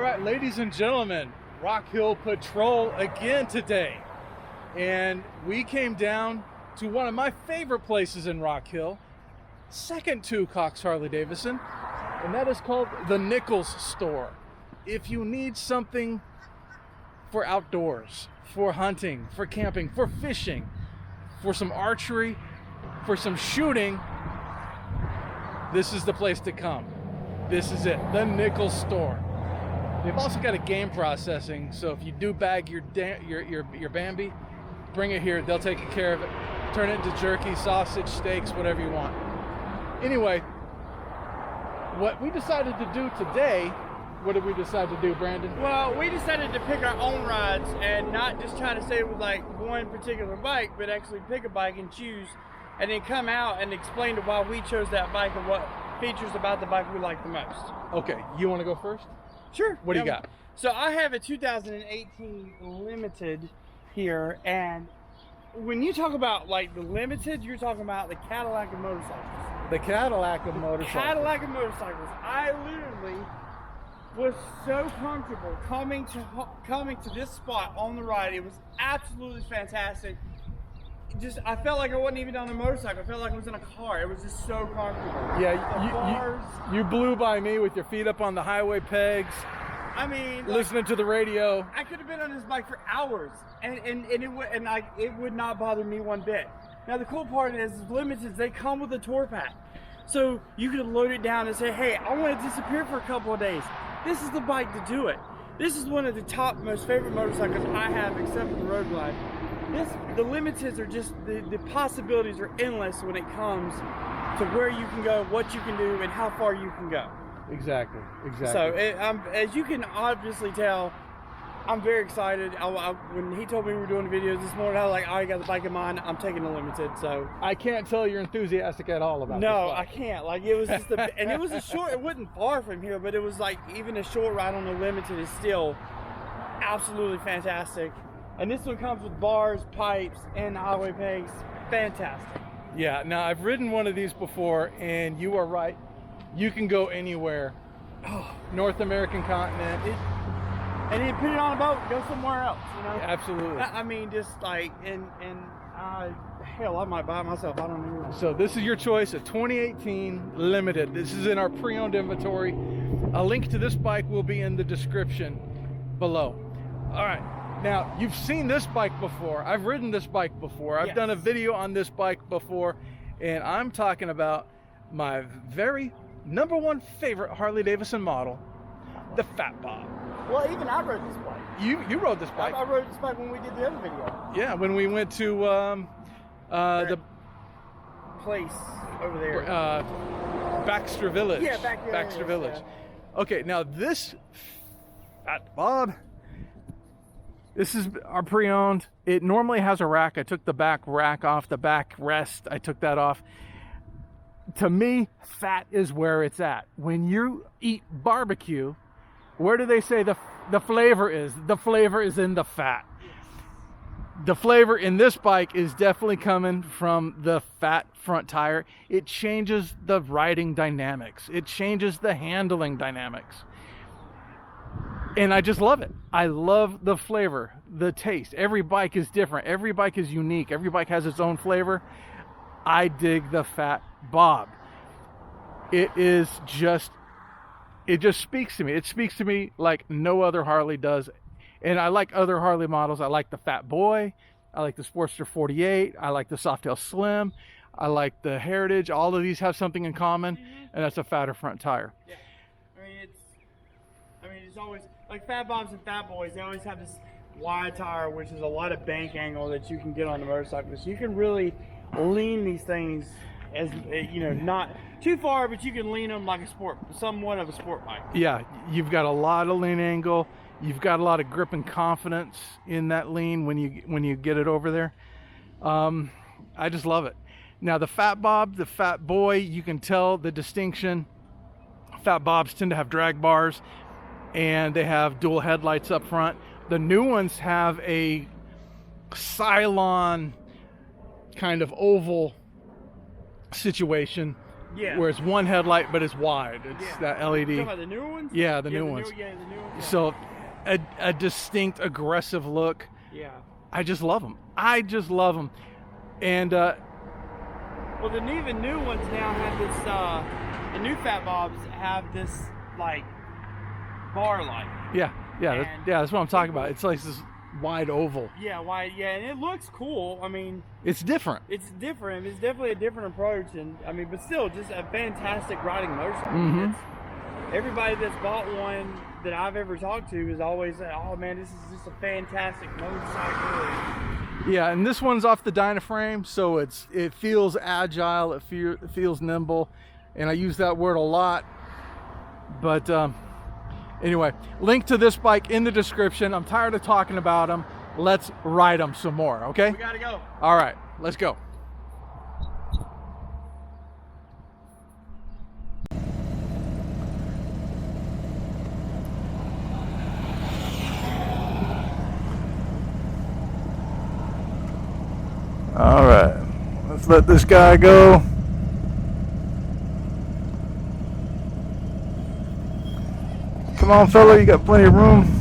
All right, ladies and gentlemen, Rock Hill Patrol again today. And we came down to one of my favorite places in Rock Hill, second to Cox Harley-Davidson, and that is called the Nichols Store. If you need something for outdoors, for hunting, for camping, for fishing, for some archery, for some shooting, this is the place to come. This is it, the Nichols Store. They've also got a game processing, so if you do bag your Bambi, bring it here. They'll take care of it. Turn it into jerky, sausage, steaks, whatever you want. Anyway, what we decided to do today, what did we decide to do, Brandon? Well, we decided to pick our own rides and not just try to stay with like one particular bike, but actually pick a bike and choose, and then come out and explain to why we chose that bike and what features about the bike we like the most. Okay, you want to go first? Sure. What do you got? So I have a 2018 Limited here, and when you talk about like the Limited, you're talking about the Cadillac of motorcycles. The Cadillac of motorcycles. Cadillac of motorcycles. I literally was so comfortable coming to this spot on the ride. It was absolutely fantastic. I felt like I wasn't even on a motorcycle. I felt like I was in a car. It was just so comfortable. Yeah, you blew by me with your feet up on the highway pegs. I mean, listening to the radio. I could have been on this bike for hours, and it would not bother me one bit. Now the cool part is Limiteds, they come with a tour pack, so you could load it down and say, hey, I want to disappear for a couple of days. This is the bike to do it. This is one of the top most favorite motorcycles I have, except for the Road Glide. The Limiteds are just, the possibilities are endless when it comes to where you can go, what you can do, and how far you can go. Exactly. So, as you can obviously tell, I'm very excited. When he told me we were doing videos this morning, I was like, I got the bike in mind. I'm taking the Limited. So I can't tell you're enthusiastic at all about this bike. I can't. Like, it was just and it was a short. It wasn't far from here, but it was like even a short ride on the Limited is still absolutely fantastic. And this one comes with bars, pipes, and highway pegs. Fantastic. Yeah. Now I've ridden one of these before, and you are right. You can go anywhere. North American continent. And you put it on a boat and go somewhere else, you know? Yeah, absolutely. I mean, just like, hell, I might buy it myself. I don't know. So this is your choice, a 2018 Limited. This is in our pre-owned inventory. A link to this bike will be in the description below. All right. Now, you've seen this bike before. I've ridden this bike before. I've done a video on this bike before. And I'm talking about my very number one favorite Harley-Davidson model, the Fat Bob. Well, even I rode this bike. You rode this bike. I rode this bike when we did the other video. Yeah, when we went to the place over there. Baxter Village. Yeah, Baxter Village. Yeah. Okay, now this Fat Bob, this is our pre-owned. It normally has a rack. I took the back rack off, the back rest. I took that off. To me, fat is where it's at. When you eat barbecue, where do they say the flavor is? The flavor is in the fat. The flavor in this bike is definitely coming from the fat front tire. It changes the riding dynamics. It changes the handling dynamics. And I just love it. I love the flavor, the taste. Every bike is different. Every bike is unique. Every bike has its own flavor. I dig the Fat Bob. It just speaks to me. It speaks to me like no other Harley does. And I like other Harley models. I like the Fat Boy. I like the Sportster 48. I like the Softail Slim. I like the Heritage. All of these have something in common, and that's a fatter front tire. Yeah. I mean, it's always like Fat Bobs and Fat Boys. They always have this wide tire, which is a lot of bank angle that you can get on the motorcycle. So you can really lean these things as, you know, not too far, but you can lean them like somewhat of a sport bike. Yeah, you've got a lot of lean angle. You've got a lot of grip and confidence in that lean when you get it over there. I just love it. Now the Fat Bob, the Fat Boy, you can tell the distinction. Fat Bobs tend to have drag bars, and they have dual headlights up front. The new ones have a Cylon kind of oval situation Yeah. where it's one headlight but it's wide. It's that LED. You talking about the newer ones? Yeah, the new ones. The new ones. So a distinct, aggressive look. Yeah. I just love them. And well, the new ones now have this. The new Fat Bobs have this like bar light. Yeah, that's what I'm talking about. It's like this wide oval. Yeah, wide. Yeah, and it looks cool. I mean, it's different. It's different. It's definitely a different approach, and I mean, but still, just a fantastic riding motorcycle. Mm-hmm. Everybody that's bought one that I've ever talked to is always like, "Oh man, this is just a fantastic motorcycle." Yeah, and this one's off the Dynaframe, so it feels agile. It feels nimble, and I use that word a lot. But anyway, link to this bike in the description. I'm tired of talking about them. Let's ride them some more, okay? We gotta go. All right, let's go. All right, let's let this guy go. Come on, fella, you got plenty of room.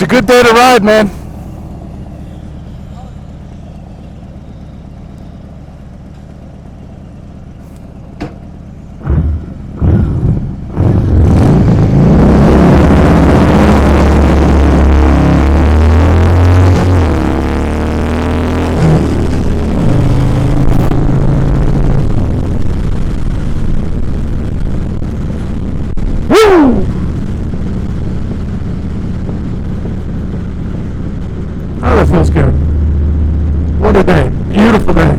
a good day to ride, man. Woo! Oh, that feels good. What a day. Beautiful day.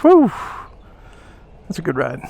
Whew. That's a good ride.